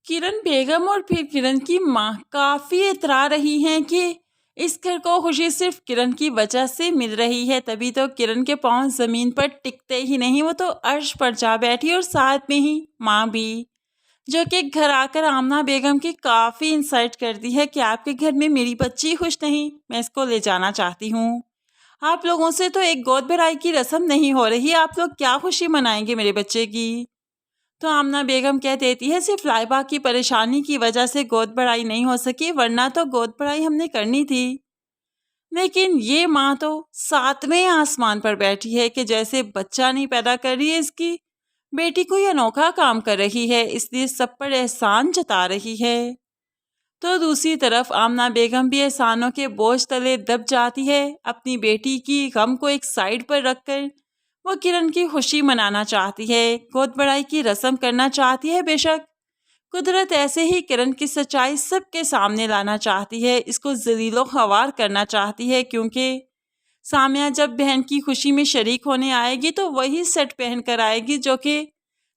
کرن بیگم اور پھر کرن کی ماں کافی اترا رہی ہیں کہ اس گھر کو خوشی صرف کرن کی وجہ سے مل رہی ہے، تبھی تو کرن کے پاؤں زمین پر ٹکتے ہی نہیں، وہ تو عرش پر جا بیٹھی، اور ساتھ میں ہی ماں بھی، جو کہ گھر آ کر آمنہ بیگم کی کافی انسلٹ کرتی ہے کہ آپ کے گھر میں میری بچی خوش نہیں، میں اس کو لے جانا چاہتی ہوں۔ آپ لوگوں سے تو ایک گود بھرائی کی رسم نہیں ہو رہی، آپ لوگ کیا خوشی منائیں گے میرے بچے کی؟ تو آمنہ بیگم کہہ دیتی ہے صرف لائبہ کی پریشانی کی وجہ سے گود بڑائی نہیں ہو سکی، ورنہ تو گود بڑائی ہم نے کرنی تھی۔ لیکن یہ ماں تو ساتویں آسمان پر بیٹھی ہے کہ جیسے بچہ نہیں پیدا کر رہی ہے، اس کی بیٹی کوئی انوکھا کام کر رہی ہے، اس لیے سب پر احسان جتا رہی ہے۔ تو دوسری طرف آمنہ بیگم بھی احسانوں کے بوجھ تلے دب جاتی ہے، اپنی بیٹی کی غم کو ایک سائڈ پر رکھ کر وہ کرن کی خوشی منانا چاہتی ہے، گود بڑائی کی رسم کرنا چاہتی ہے۔ بے شک قدرت ایسے ہی کرن کی سچائی سب کے سامنے لانا چاہتی ہے، اس کو ذلیل و خوار کرنا چاہتی ہے، کیونکہ سامیہ جب بہن کی خوشی میں شریک ہونے آئے گی تو وہی سیٹ پہن کر آئے گی جو کہ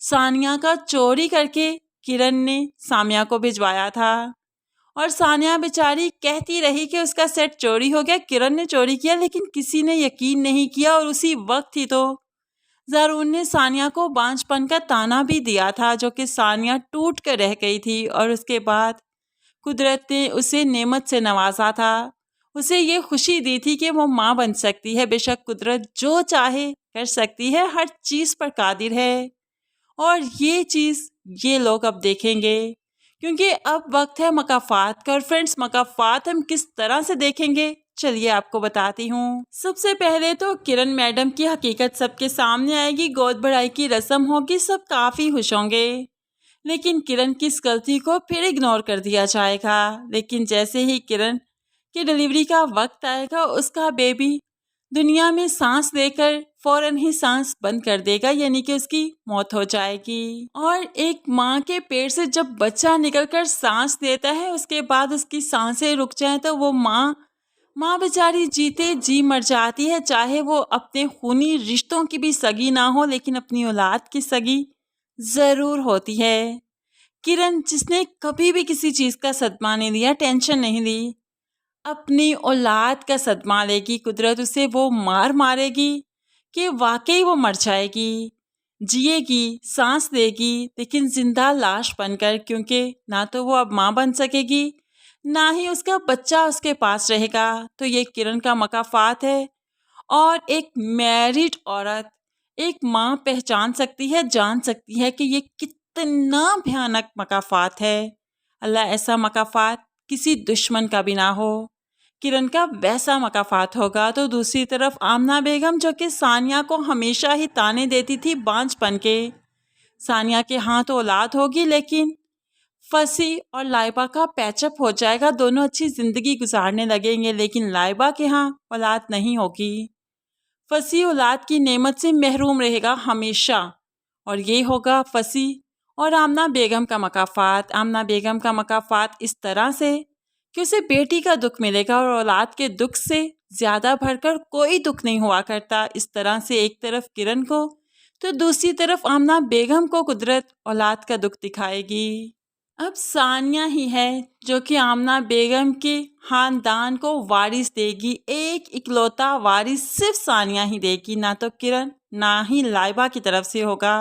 ثانیہ کا چوری کر کے کرن نے سامیہ کو بھجوایا تھا، اور ثانیہ بیچاری کہتی رہی کہ اس کا سیٹ چوری ہو گیا، کرن نے چوری کیا، لیکن کسی نے یقین نہیں کیا، اور اسی وقت ہی تو زارون نے ثانیہ کو بانجھ پن کا تانا بھی دیا تھا، جو کہ ثانیہ ٹوٹ کر رہ گئی تھی، اور اس کے بعد قدرت نے اسے نعمت سے نوازا تھا، اسے یہ خوشی دی تھی کہ وہ ماں بن سکتی ہے۔ بے شک قدرت جو چاہے کر سکتی ہے، ہر چیز پر قادر ہے، اور یہ چیز یہ لوگ اب دیکھیں گے، کیونکہ اب وقت ہے مکافات کا۔ اور فرینڈز، مکافات ہم کس طرح سے دیکھیں گے، چلیے آپ کو بتاتی ہوں۔ سب سے پہلے تو کرن میڈم کی حقیقت سب کے سامنے آئے گی، گود بڑائی کی رسم ہوگی، سب کافی خوش ہوں گے، لیکن کرن کی اس غلطی کو پھر اگنور کر دیا جائے گا۔ لیکن جیسے ہی کرن کی ڈیلیوری کا وقت آئے گا، اس کا بیبی دنیا میں سانس لے کر فوراً ہی سانس بند کر دے گا، یعنی کہ اس کی موت ہو جائے گی۔ اور ایک ماں کے پیٹ سے جب بچہ نکل کر سانس لیتا ہے، اس کے بعد اس کی سانسیں رک جائیں تو وہ ماں بیچاری جیتے جی مر جاتی ہے، چاہے وہ اپنے خونی رشتوں کی بھی سگی نہ ہو، لیکن اپنی اولاد کی سگی ضرور ہوتی ہے۔ کرن جس نے کبھی بھی کسی چیز کا صدمہ نہیں لیا، ٹینشن نہیں لی، اپنی اولاد کا صدمہ لے گی، قدرت اسے وہ مارے گی کہ واقعی وہ مر جائے گی، جیے گی، سانس لے گی، لیکن زندہ لاش بن کر، کیونکہ نہ تو وہ اب ماں بن سکے گی، نہ ہی اس کا بچہ اس کے پاس رہے گا۔ تو یہ کرن کا مکافات ہے، اور ایک میرڈ عورت، ایک ماں پہچان سکتی ہے، جان سکتی ہے کہ یہ کتنا بھیانک مکافات ہے۔ اللہ ایسا مکافات کسی دشمن کا بھی نہ ہو، کرن کا ویسا مکافات ہوگا۔ تو دوسری طرف آمنہ بیگم، جو کہ ثانیہ کو ہمیشہ ہی تانے دیتی تھی بانجھ پن کے، ثانیہ کے ہاں تو اولاد ہوگی، لیکن فصیح اور لائبہ کا پیچ اپ ہو جائے گا، دونوں اچھی زندگی گزارنے لگیں گے، لیکن لائبہ کے ہاں اولاد نہیں ہوگی، فصیح اولاد کی نعمت سے محروم رہے گا ہمیشہ، اور یہ ہوگا فصیح اور آمنہ بیگم کا مکافات۔ آمنہ بیگم کا مکافات اس طرح سے کہ اسے بیٹی کا دکھ ملے گا، اور اولاد کے دکھ سے زیادہ بڑھ کر کوئی دکھ نہیں ہوا کرتا۔ اس طرح سے ایک طرف کرن کو تو دوسری طرف آمنہ بیگم کو قدرت اولاد کا دکھ دکھائے گی۔ اب ثانیہ ہی ہے جو کہ آمنہ بیگم کے خاندان کو وارث دے گی، ایک اکلوتا وارث صرف ثانیہ ہی دے گی، نہ تو کرن نہ ہی لائبہ کی طرف سے ہوگا۔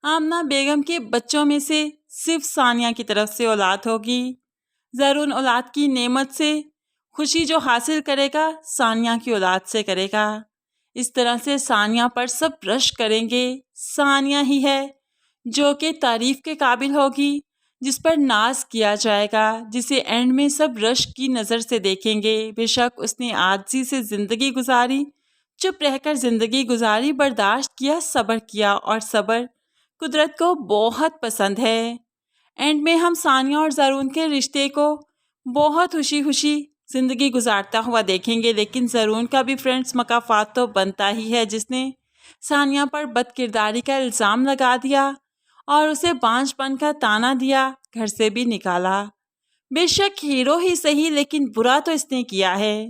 آمنہ بیگم کے بچوں میں سے صرف ثانیہ کی طرف سے اولاد ہوگی۔ زارون اولاد کی نعمت سے خوشی جو حاصل کرے گا، ثانیہ کی اولاد سے کرے گا۔ اس طرح سے ثانیہ پر سب رشک کریں گے، ثانیہ ہی ہے جو کہ تعریف کے قابل ہوگی، جس پر ناز کیا جائے گا، جسے اینڈ میں سب رشک کی نظر سے دیکھیں گے۔ بے شک اس نے عاجزی سے زندگی گزاری، چپ رہ کر زندگی گزاری، برداشت کیا، صبر کیا، اور صبر قدرت کو بہت پسند ہے۔ اینڈ میں ہم ثانیہ اور زارون کے رشتے کو بہت خوشی خوشی زندگی گزارتا ہوا دیکھیں گے، لیکن زارون کا بھی فرینڈز مکافات تو بنتا ہی ہے، جس نے ثانیہ پر بد کرداری کا الزام لگا دیا اور اسے بانجھ پن کا تانا دیا، گھر سے بھی نکالا۔ بے شک ہیرو ہی صحیح، لیکن برا تو اس نے کیا ہے،